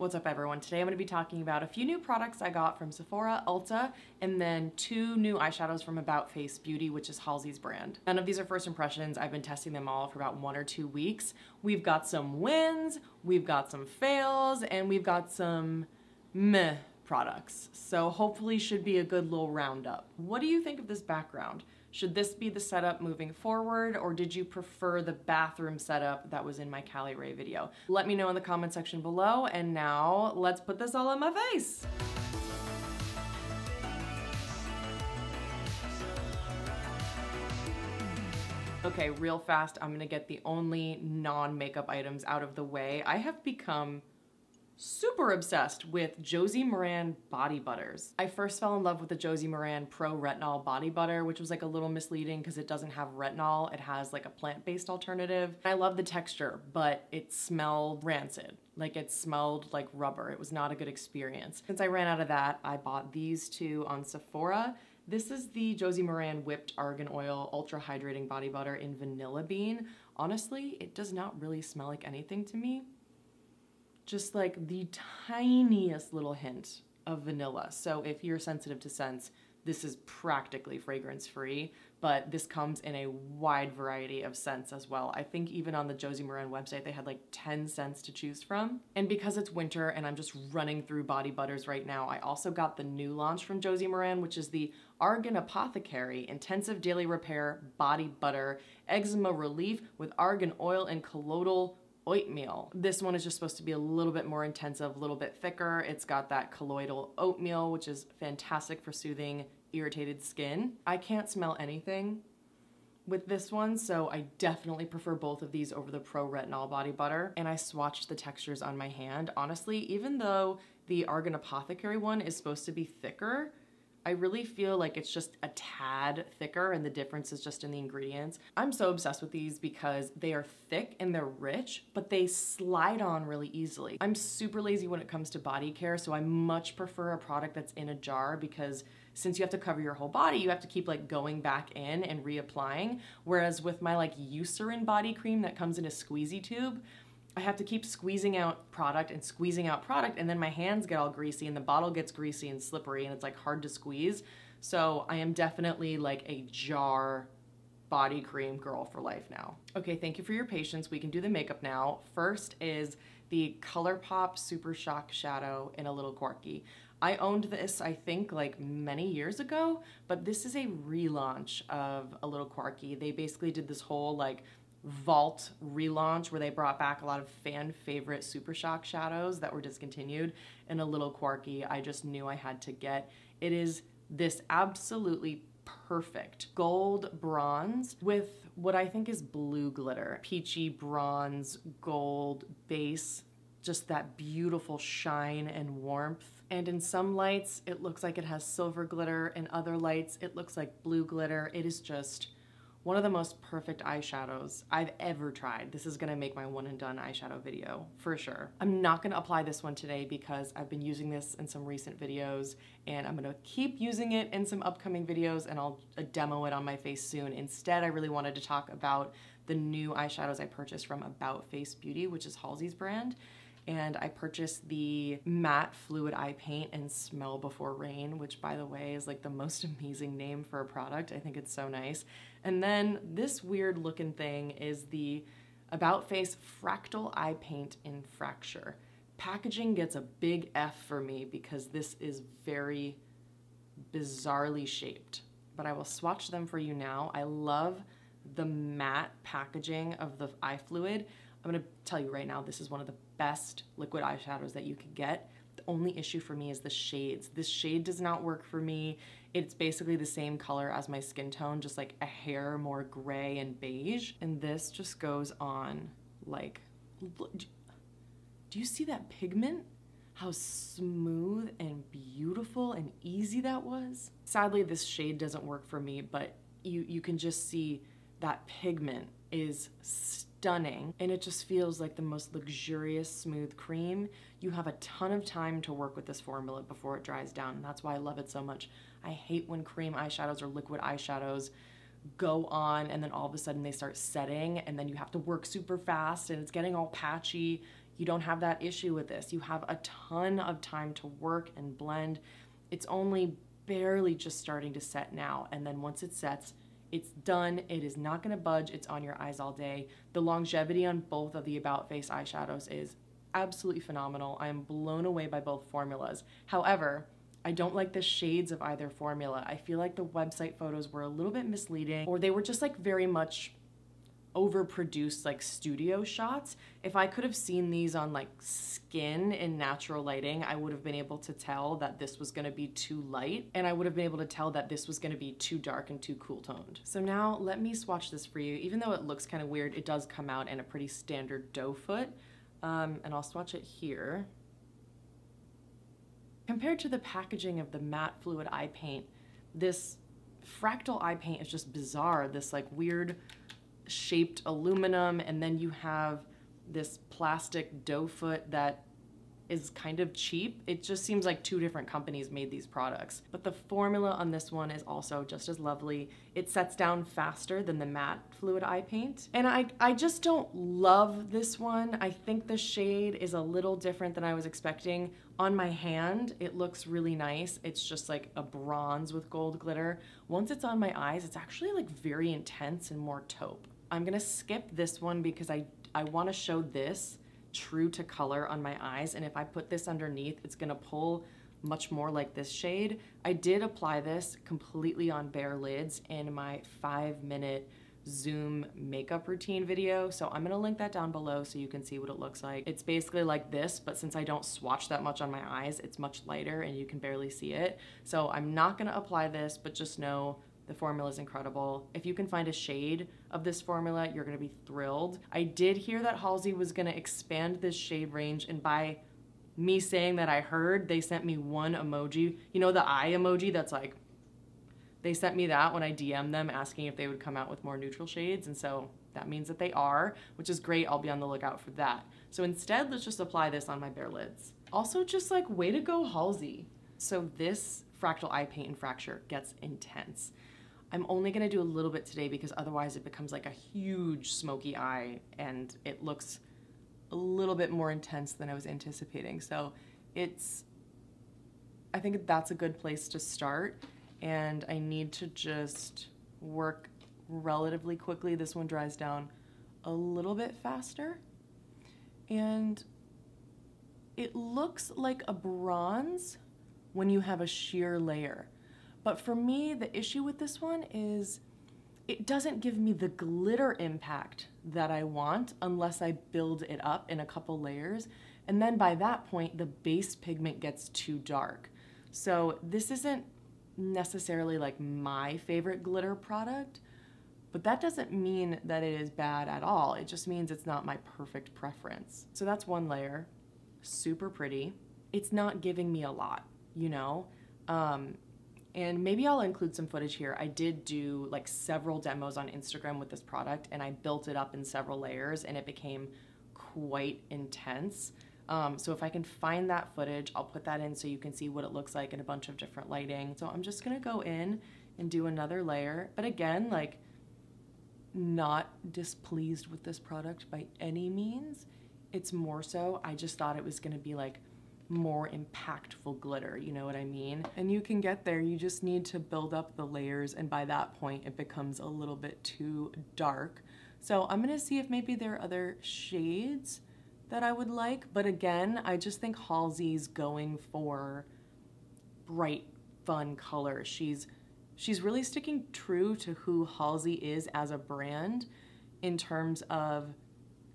What's up everyone? Today I'm going to be talking about a few new products I got from Sephora, Ulta, and then 2 new eyeshadows from About Face Beauty, which is Halsey's brand. None of these are first impressions. I've been testing them all for about 1 or 2 weeks. We've got some wins, we've got some fails, and we've got some meh products. So hopefully should be a good little roundup. What do you think of this background? Should this be the setup moving forward, or did you prefer the bathroom setup that was in my Cali Ray video? Let me know in the comment section below, and now let's put this all on my face. Okay, real fast, I'm gonna get the only non-makeup items out of the way. I have become super obsessed with Josie Maran body butters. I first fell in love with the Josie Maran Pro Retinol body butter, which was like a little misleading because it doesn't have retinol. It has like a plant-based alternative. I love the texture, but it smelled rancid. Like it smelled like rubber. It was not a good experience. Since I ran out of that, I bought these 2 on Sephora. This is the Josie Maran Whipped Argan Oil Ultra Hydrating Body Butter in Vanilla Bean. Honestly, it does not really smell like anything to me. Just like the tiniest little hint of vanilla. So if you're sensitive to scents, this is practically fragrance free, but this comes in a wide variety of scents as well. I think even on the Josie Maran website, they had like 10 scents to choose from. And because it's winter and I'm just running through body butters right now, I also got the new launch from Josie Maran, which is the Argan Apothecary Intensive Daily Repair Body Butter Eczema Relief with Argan Oil and Colloidal Oatmeal. This one is just supposed to be a little bit more intensive, a little bit thicker. It's got that colloidal oatmeal, which is fantastic for soothing irritated skin. I can't smell anything with this one, so I definitely prefer both of these over the Pro Retinol body butter. And I swatched the textures on my hand. Honestly, even though the Argan Apothecary one is supposed to be thicker, I really feel like it's just a tad thicker, and the difference is just in the ingredients. I'm so obsessed with these because they are thick and they're rich, but they slide on really easily. I'm super lazy when it comes to body care, so I much prefer a product that's in a jar, because since you have to cover your whole body, you have to keep like going back in and reapplying. Whereas with my like Eucerin body cream that comes in a squeezy tube, I have to keep squeezing out product, and then my hands get all greasy and the bottle gets greasy and slippery and it's like hard to squeeze. So I am definitely like a jar body cream girl for life now. Okay, thank you for your patience. We can do the makeup now. First is the ColourPop Super Shock Shadow in A Little Quirky. I owned this, I think, like many years ago, but this is a relaunch of A Little Quirky. They basically did this whole like Vault relaunch where they brought back a lot of fan favorite Super Shock shadows that were discontinued, and A Little Quirky I just knew I had to get. It is this absolutely perfect gold bronze with what I think is blue glitter. Peachy bronze gold base, just that beautiful shine and warmth. And in some lights it looks like it has silver glitter, in other lights it looks like blue glitter. It is just one of the most perfect eyeshadows I've ever tried. This is gonna make my one and done eyeshadow video, for sure. I'm not gonna apply this one today because I've been using this in some recent videos, and I'm gonna keep using it in some upcoming videos, and I'll demo it on my face soon. Instead, I really wanted to talk about the new eyeshadows I purchased from About Face Beauty, which is Halsey's brand. And I purchased the matte fluid eye paint in Smell Before Rain, which by the way is like the most amazing name for a product. I think it's so nice. And then this weird looking thing is the About Face Fractal Eye Paint in Fracture. Packaging gets a big F for me because this is very bizarrely shaped, but I will swatch them for you now. I love the matte packaging of the eye fluid. I'm gonna tell you right now, this is one of the best liquid eyeshadows that you could get. The only issue for me is the shades. This shade does not work for me. It's basically the same color as my skin tone, just like a hair more gray and beige. And this just goes on like, look, do you see that pigment? How smooth and beautiful and easy that was. Sadly, this shade doesn't work for me, but you can just see that pigment is stunning, and it just feels like the most luxurious smooth cream. You have a ton of time to work with this formula before it dries down, and that's why I love it so much. I hate when cream eyeshadows or liquid eyeshadows go on and then all of a sudden they start setting, and then you have to work super fast and it's getting all patchy. You don't have that issue with this. You have a ton of time to work and blend. It's only barely just starting to set now, and then once it sets, it's done. It is not gonna budge. It's on your eyes all day. The longevity on both of the About Face eyeshadows is absolutely phenomenal. I am blown away by both formulas. However, I don't like the shades of either formula. I feel like the website photos were a little bit misleading, or they were just like very much overproduced, like studio shots. If I could have seen these on like skin in natural lighting, I would have been able to tell that this was gonna be too light, and I would have been able to tell that this was gonna be too dark and too cool toned. So now let me swatch this for you. Even though it looks kind of weird, it does come out in a pretty standard doe foot. And I'll swatch it here. Compared to the packaging of the matte fluid eye paint, this fractal eye paint is just bizarre. This like weird shaped aluminum, and then you have this plastic doe foot that is kind of cheap. It just seems like two different companies made these products. But the formula on this one is also just as lovely. It sets down faster than the matte fluid eye paint. And I just don't love this one. I think the shade is a little different than I was expecting. On my hand, it looks really nice. It's just like a bronze with gold glitter. Once it's on my eyes, it's actually like very intense and more taupe. I'm gonna skip this one because I wanna show this true to color on my eyes, and if I put this underneath, it's gonna pull much more like this shade. I did apply this completely on bare lids in my 5-minute Zoom makeup routine video, so I'm gonna link that down below so you can see what it looks like. It's basically like this, but since I don't swatch that much on my eyes, it's much lighter and you can barely see it. So I'm not gonna apply this, but just know the formula is incredible. If you can find a shade of this formula, you're gonna be thrilled. I did hear that Halsey was gonna expand this shade range, and by me saying that I heard, they sent me one emoji. You know the eye emoji that's like, they sent me that when I DM'd them asking if they would come out with more neutral shades, and so that means that they are, which is great. I'll be on the lookout for that. So instead, let's just apply this on my bare lids. Also, just like, way to go, Halsey. So this fractal eye paint in Fracture gets intense. I'm only gonna do a little bit today because otherwise it becomes like a huge smoky eye and it looks a little bit more intense than I was anticipating. So I think that's a good place to start, and I need to just work relatively quickly. This one dries down a little bit faster, and it looks like a bronze when you have a sheer layer. But for me, the issue with this one is it doesn't give me the glitter impact that I want unless I build it up in a couple layers. And then by that point, the base pigment gets too dark. So this isn't necessarily like my favorite glitter product, but that doesn't mean that it is bad at all. It just means it's not my perfect preference. So that's one layer, super pretty. It's not giving me a lot, you know? And maybe I'll include some footage here. I did do like several demos on Instagram with this product, and I built it up in several layers and it became quite intense. So if I can find that footage, I'll put that in so you can see what it looks like in a bunch of different lighting. So I'm just gonna go in and do another layer. But again, like, not displeased with this product by any means. It's more so, I just thought it was gonna be like more impactful glitter, you know what I mean? And you can get there, you just need to build up the layers, and by that point it becomes a little bit too dark. So I'm gonna see if maybe there are other shades that I would like, but again, I just think Halsey's going for bright, fun colors. She's really sticking true to who Halsey is as a brand in terms of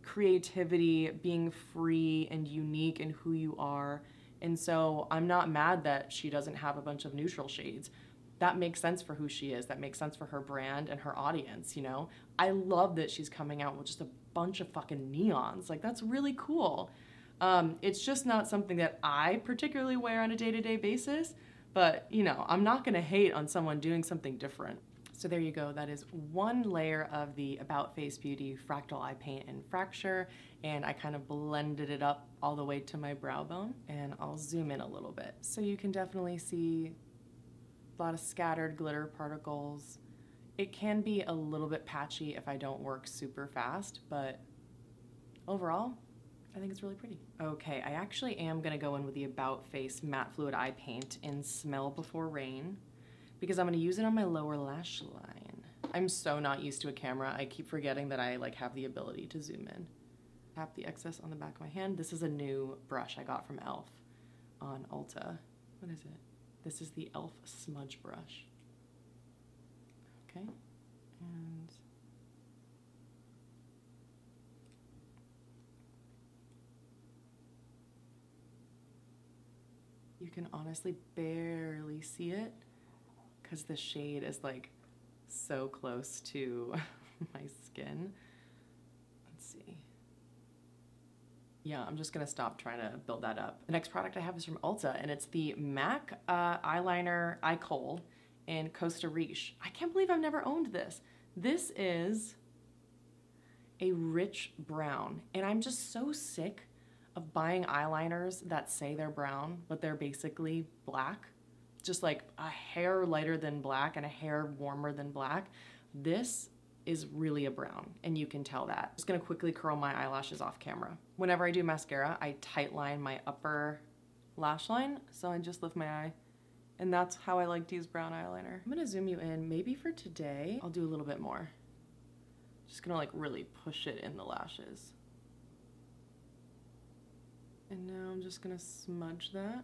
creativity, being free and unique in who you are. And so I'm not mad that she doesn't have a bunch of neutral shades. That makes sense for who she is. That makes sense for her brand and her audience, you know? I love that she's coming out with just a bunch of fucking neons. Like, that's really cool. It's just not something that I particularly wear on a day-to-day basis, but, you know, I'm not gonna hate on someone doing something different. So there you go, that is one layer of the About Face Beauty Fractal Eye Paint in Fracture, and I kind of blended it up all the way to my brow bone, and I'll zoom in a little bit. So you can definitely see a lot of scattered glitter particles. It can be a little bit patchy if I don't work super fast, but overall, I think it's really pretty. Okay, I actually am gonna go in with the About Face Matte Fluid Eye Paint in Smell Before Rain because I'm gonna use it on my lower lash line. I'm so not used to a camera. I keep forgetting that I like have the ability to zoom in. Tap the excess on the back of my hand. This is a new brush I got from e.l.f. on Ulta. What is it? This is the e.l.f. smudge brush. Okay, and you can honestly barely see it because the shade is like so close to my skin. Let's see. Yeah, I'm just gonna stop trying to build that up. The next product I have is from Ulta, and it's the MAC eyeliner Eye Kohl in Costa Riche. I can't believe I've never owned this. This is a rich brown, and I'm just so sick of buying eyeliners that say they're brown, but they're basically black. Just like a hair lighter than black and a hair warmer than black. This is really a brown, and you can tell that. I'm just gonna quickly curl my eyelashes off camera. Whenever I do mascara, I tight line my upper lash line, so I just lift my eye, and that's how I like to use brown eyeliner. I'm gonna zoom you in. Maybe for today, I'll do a little bit more. Just gonna like really push it in the lashes. And now I'm just gonna smudge that.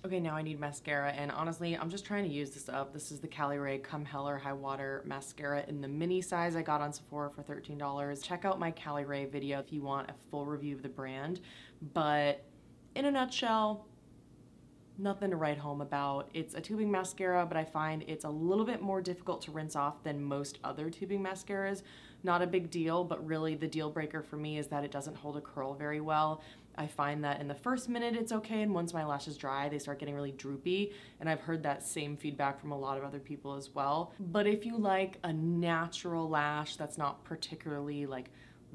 Okay, now I need mascara, and honestly, I'm just trying to use this up. This is the Caliray Come Hell or High Water mascara in the mini size I got on Sephora for $13. Check out my Caliray video if you want a full review of the brand, but in a nutshell, nothing to write home about. It's a tubing mascara, but I find it's a little bit more difficult to rinse off than most other tubing mascaras. Not a big deal, but really the deal breaker for me is that it doesn't hold a curl very well. I find that in the first minute it's okay, and once my lashes dry, they start getting really droopy, and I've heard that same feedback from a lot of other people as well. But if you like a natural lash that's not particularly like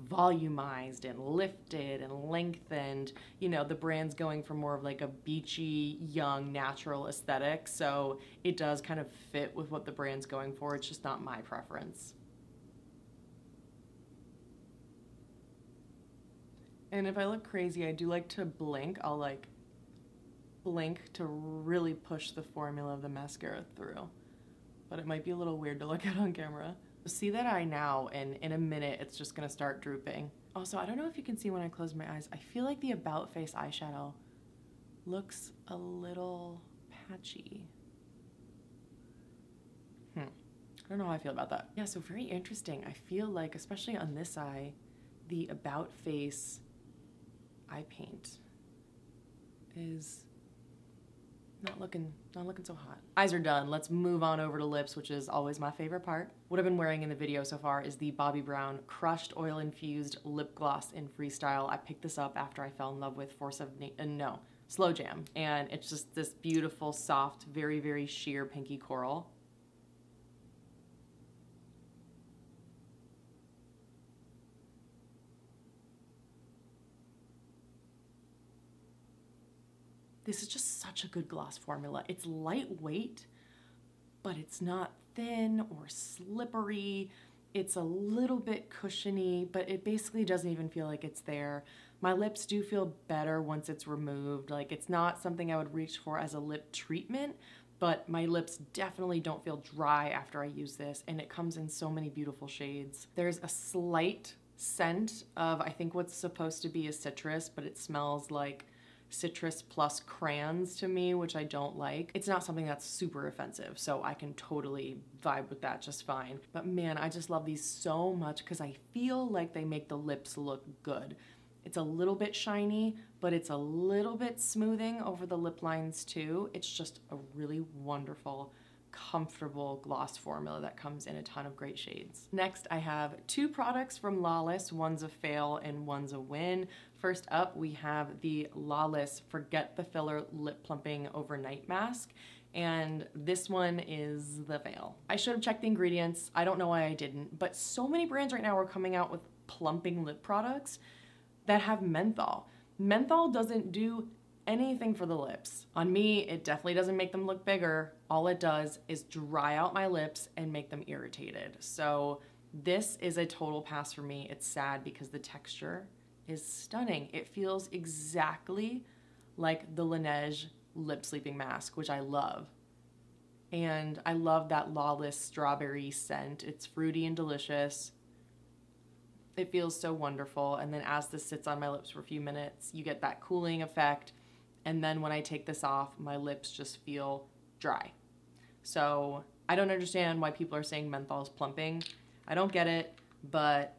volumized and lifted and lengthened, you know, the brand's going for more of like a beachy, young, natural aesthetic, so it does kind of fit with what the brand's going for. It's just not my preference. And if I look crazy, I do like to blink. I'll like blink to really push the formula of the mascara through. But it might be a little weird to look at on camera. See that eye now, and in a minute it's just gonna start drooping. Also, I don't know if you can see when I close my eyes, I feel like the About Face eyeshadow looks a little patchy. I don't know how I feel about that. Yeah, so very interesting. I feel like, especially on this eye, the About Face eye paint is not looking so hot. Eyes are done. Let's move on over to lips, which is always my favorite part. What I've been wearing in the video so far is the Bobbi Brown Crushed Oil Infused Lip Gloss in Freestyle. I picked this up after I fell in love with Slow Jam. And it's just this beautiful, soft, very, very sheer pinky coral. This is just such a good gloss formula. It's lightweight, but it's not thin or slippery. It's a little bit cushiony, but it basically doesn't even feel like it's there. My lips do feel better once it's removed. Like, it's not something I would reach for as a lip treatment, but my lips definitely don't feel dry after I use this, and it comes in so many beautiful shades. There's a slight scent of, I think, what's supposed to be a citrus, but it smells like citrus plus crayons to me, which I don't like. It's not something that's super offensive, so I can totally vibe with that just fine. But man, I just love these so much because I feel like they make the lips look good. It's a little bit shiny, but it's a little bit smoothing over the lip lines too. It's just a really wonderful, comfortable gloss formula that comes in a ton of great shades. Next, I have two products from Lawless. One's a fail and one's a win. First up, we have the Lawless Forget the Filler Lip Plumping Overnight Mask, and this one is the fail. I should have checked the ingredients. I don't know why I didn't, but so many brands right now are coming out with plumping lip products that have menthol. Menthol doesn't do anything for the lips. On me, it definitely doesn't make them look bigger. All it does is dry out my lips and make them irritated. So this is a total pass for me. It's sad because the texture is stunning. It feels exactly like the Laneige lip sleeping mask, which I love. And I love that Lawless strawberry scent. It's fruity and delicious. It feels so wonderful. And then as this sits on my lips for a few minutes, you get that cooling effect. And then when I take this off, my lips just feel dry. So I don't understand why people are saying menthol is plumping. I don't get it, but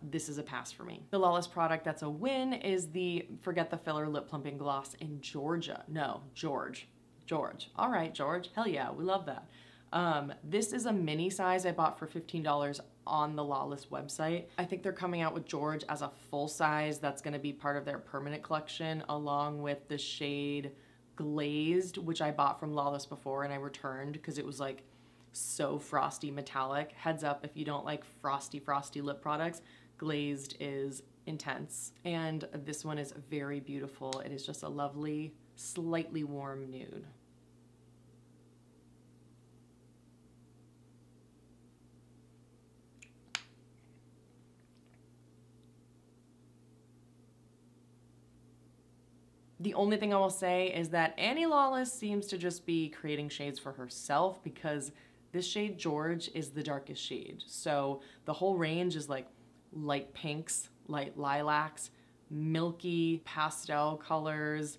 this is a pass for me. The Lawless product that's a win is the Forget the Filler Lip Plumping Gloss in Georgia. No, George. All right, George. Hell yeah, we love that. This is a mini size I bought for $15 on the Lawless website. I think they're coming out with George as a full size that's gonna be part of their permanent collection, along with the shade Glazed, which I bought from Lawless before and I returned because it was like so frosty metallic. Heads up if you don't like frosty lip products, Glazed is intense. And this one is very beautiful. It is just a lovely, slightly warm nude. The only thing I will say is that Annie Lawless seems to just be creating shades for herself, because this shade George is the darkest shade. So the whole range is like light pinks, light lilacs, milky pastel colors,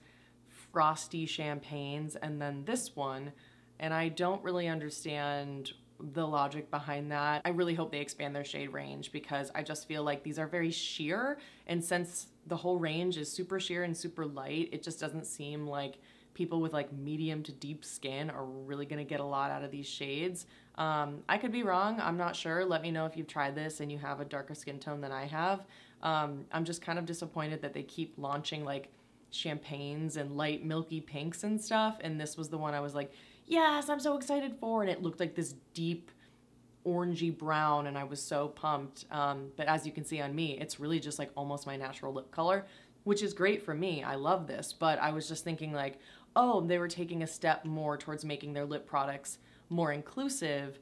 frosty champagnes, and then this one. And I don't really understand the logic behind that. I really hope they expand their shade range, because I just feel like these are very sheer, and since the whole range is super sheer and super light, it just doesn't seem like people with like medium to deep skin are really gonna get a lot out of these shades. I could be wrong, I'm not sure. Let me know if you've tried this and you have a darker skin tone than I have. I'm just kind of disappointed that they keep launching like champagnes and light milky pinks and stuff, and this was the one I was like, yes, I'm so excited for, and it looked like this deep orangey brown, and I was so pumped. But as you can see on me, it's really just like almost my natural lip color, which is great for me. I love this, but I was just thinking like, oh, they were taking a step more towards making their lip products more inclusive,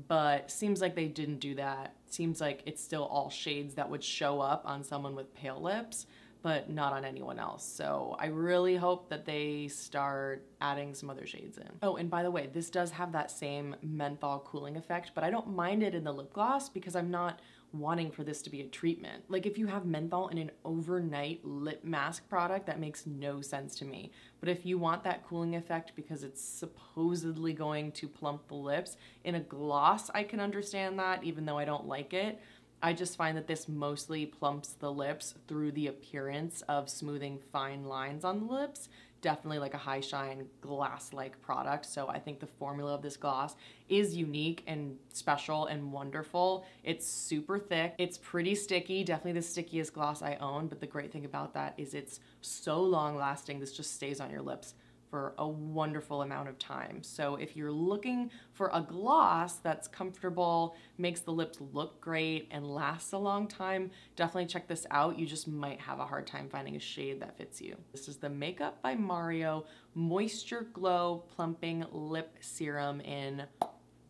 but seems like they didn't do that. Seems like it's still all shades that would show up on someone with pale lips, but not on anyone else. So I really hope that they start adding some other shades in. Oh, and by the way, this does have that same menthol cooling effect, but I don't mind it in the lip gloss because I'm not wanting for this to be a treatment. Like if you have menthol in an overnight lip mask product, that makes no sense to me. But if you want that cooling effect because it's supposedly going to plump the lips, in a gloss I can understand that, even though I don't like it. I just find that this mostly plumps the lips through the appearance of smoothing fine lines on the lips. Definitely like a high shine glass-like product. So I think the formula of this gloss is unique and special and wonderful. It's super thick. It's pretty sticky, definitely the stickiest gloss I own. But the great thing about that is it's so long lasting. This just stays on your lips for a wonderful amount of time. So if you're looking for a gloss that's comfortable, makes the lips look great, and lasts a long time, definitely check this out. You just might have a hard time finding a shade that fits you. This is the Makeup by Mario Moisture Glow Plumping Lip Serum in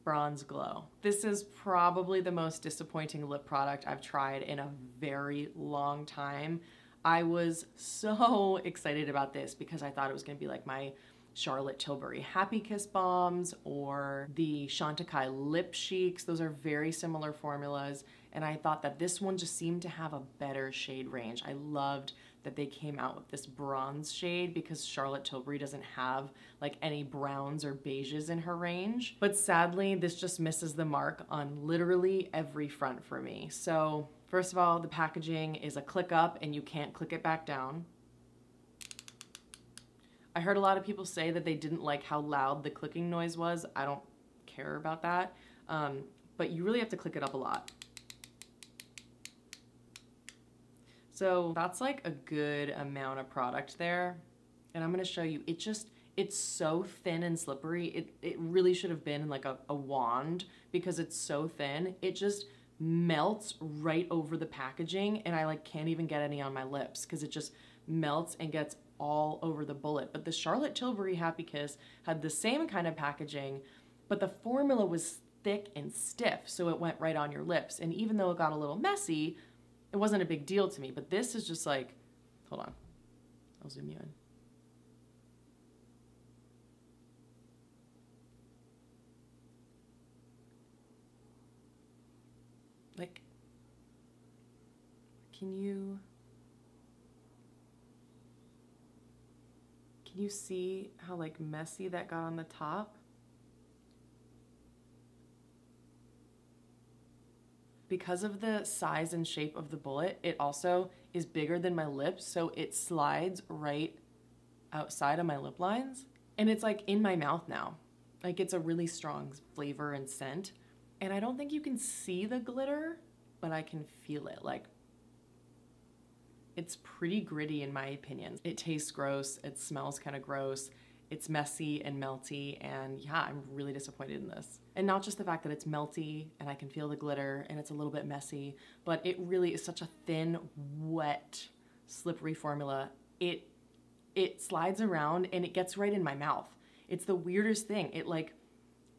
Bronze Glow. This is probably the most disappointing lip product I've tried in a very long time. I was so excited about this because I thought it was gonna be like my Charlotte Tilbury Happy Kiss Bombs or the Chantecaille Lip Cheeks. Those are very similar formulas, and I thought that this one just seemed to have a better shade range. I loved that they came out with this bronze shade because Charlotte Tilbury doesn't have like any browns or beiges in her range. But sadly, this just misses the mark on literally every front for me. So first of all, the packaging is a click up and you can't click it back down. I heard a lot of people say that they didn't like how loud the clicking noise was. I don't care about that, but you really have to click it up a lot. So that's like a good amount of product there. And I'm gonna show you, it's so thin and slippery. It really should have been like a wand because it's so thin. It just melts right over the packaging, and I like can't even get any on my lips because it just melts and gets all over the bullet. But the Charlotte Tilbury Happy Kiss had the same kind of packaging, but the formula was thick and stiff, so it went right on your lips. And even though it got a little messy, it wasn't a big deal to me. But this is just like, hold on, I'll zoom you in. Like, can you see how like messy that got on the top? Because of the size and shape of the bullet, it also is bigger than my lips, so it slides right outside of my lip lines. And it's like in my mouth now. Like, it's a really strong flavor and scent. And I don't think you can see the glitter, but I can feel it. Like, it's pretty gritty in my opinion. It tastes gross, it smells kind of gross, it's messy and melty, and yeah, I'm really disappointed in this. And not just the fact that it's melty and I can feel the glitter and it's a little bit messy, but it really is such a thin, wet, slippery formula. It slides around and it gets right in my mouth. It's the weirdest thing. It like,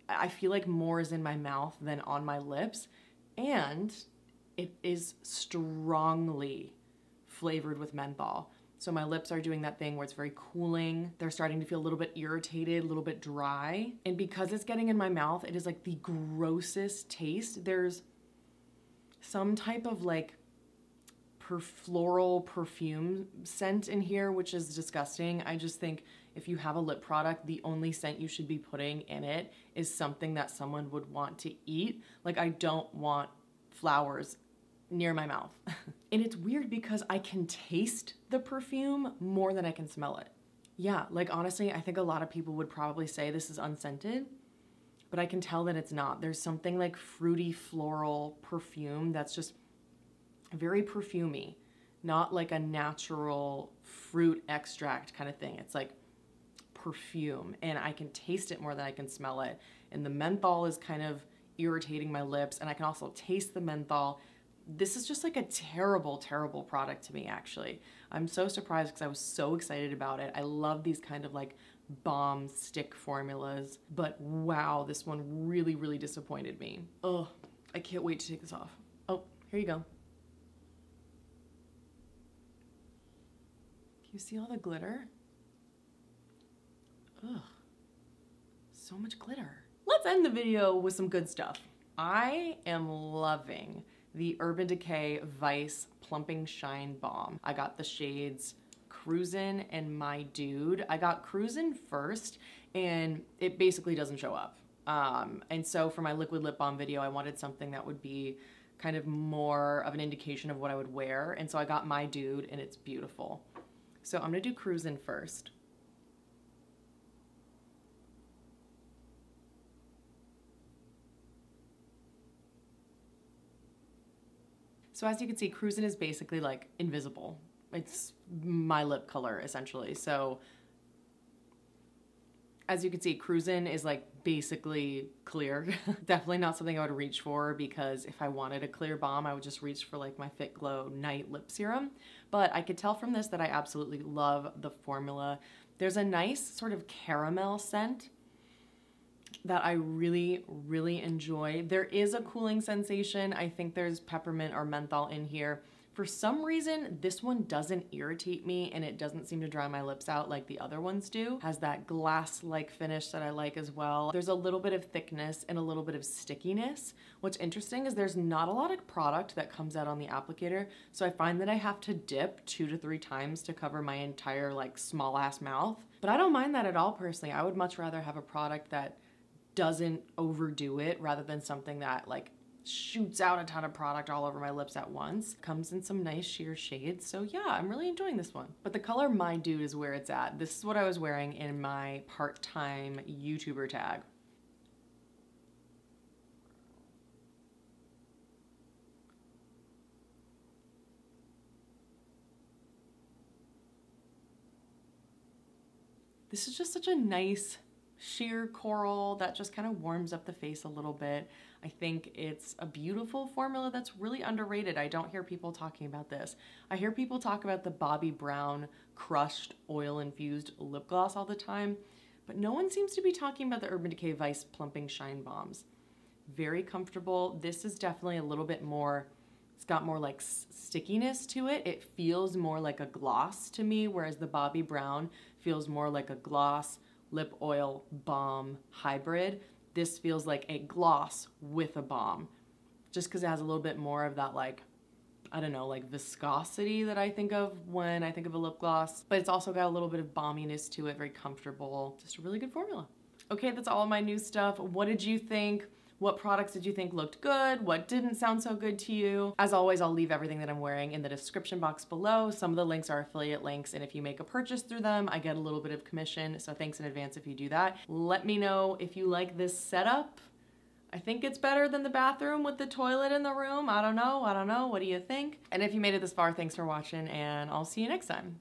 I feel like more is in my mouth than on my lips, and it is strongly flavored with menthol. So my lips are doing that thing where it's very cooling. They're starting to feel a little bit irritated, a little bit dry. And because it's getting in my mouth, it is like the grossest taste. There's some type of like floral perfume scent in here, which is disgusting. I just think if you have a lip product, the only scent you should be putting in it is something that someone would want to eat. Like, I don't want flowers near my mouth. And it's weird because I can taste the perfume more than I can smell it. Yeah, like honestly, I think a lot of people would probably say this is unscented, but I can tell that it's not. There's something like fruity floral perfume that's just very perfumey, not like a natural fruit extract kind of thing. It's like perfume, and I can taste it more than I can smell it. And the menthol is kind of irritating my lips, and I can also taste the menthol. This is just like a terrible, terrible product to me, actually. I'm so surprised because I was so excited about it. I love these kind of like bomb stick formulas, but wow, this one really, really disappointed me. Oh, I can't wait to take this off. Oh, here you go. Can you see all the glitter? Ugh, so much glitter. Let's end the video with some good stuff. I am loving the Urban Decay Vice Plumping Shine Balm. I got the shades Cruisin' and My Dude. I got Cruisin' first, and it basically doesn't show up. And so for my liquid lip balm video, I wanted something that would be kind of more of an indication of what I would wear. And so I got My Dude, and it's beautiful. So I'm gonna do Cruisin' first. So as you can see, Cruisin' is basically like invisible. It's my lip color essentially. So as you can see, Cruisin' is like basically clear. Definitely not something I would reach for, because if I wanted a clear balm, I would just reach for like my Fit Glow Night Lip Serum. But I could tell from this that I absolutely love the formula. There's a nice sort of caramel scent that I really, really enjoy. There is a cooling sensation. I think there's peppermint or menthol in here. For some reason, this one doesn't irritate me, and it doesn't seem to dry my lips out like the other ones do. Has that glass-like finish that I like as well. There's a little bit of thickness and a little bit of stickiness. What's interesting is there's not a lot of product that comes out on the applicator, so I find that I have to dip 2 to 3 times to cover my entire like small ass mouth. But I don't mind that at all personally. I would much rather have a product that doesn't overdo it rather than something that like shoots out a ton of product all over my lips at once. Comes in some nice sheer shades, so yeah, I'm really enjoying this one. But the color My Dude is where it's at. This is what I was wearing in my part-time YouTuber tag. This is just such a nice sheer coral that just kind of warms up the face a little bit. I think it's a beautiful formula that's really underrated. I don't hear people talking about this. I hear people talk about the Bobbi Brown crushed oil infused lip gloss all the time, but no one seems to be talking about the Urban Decay Vice Plumping Shine Bombs. Very comfortable. This is definitely a little bit more, it's got more like stickiness to it. It feels more like a gloss to me, whereas the Bobbi Brown feels more like a gloss lip oil balm hybrid. This feels like a gloss with a balm, just because it has a little bit more of that, like, I don't know, like viscosity that I think of when I think of a lip gloss, but it's also got a little bit of balminess to it, very comfortable, just a really good formula. Okay, that's all of my new stuff. What did you think? What products did you think looked good? What didn't sound so good to you? As always, I'll leave everything that I'm wearing in the description box below. Some of the links are affiliate links, and if you make a purchase through them, I get a little bit of commission, so thanks in advance if you do that. Let me know if you like this setup. I think it's better than the bathroom with the toilet in the room. I don't know. What do you think? And if you made it this far, thanks for watching, and I'll see you next time.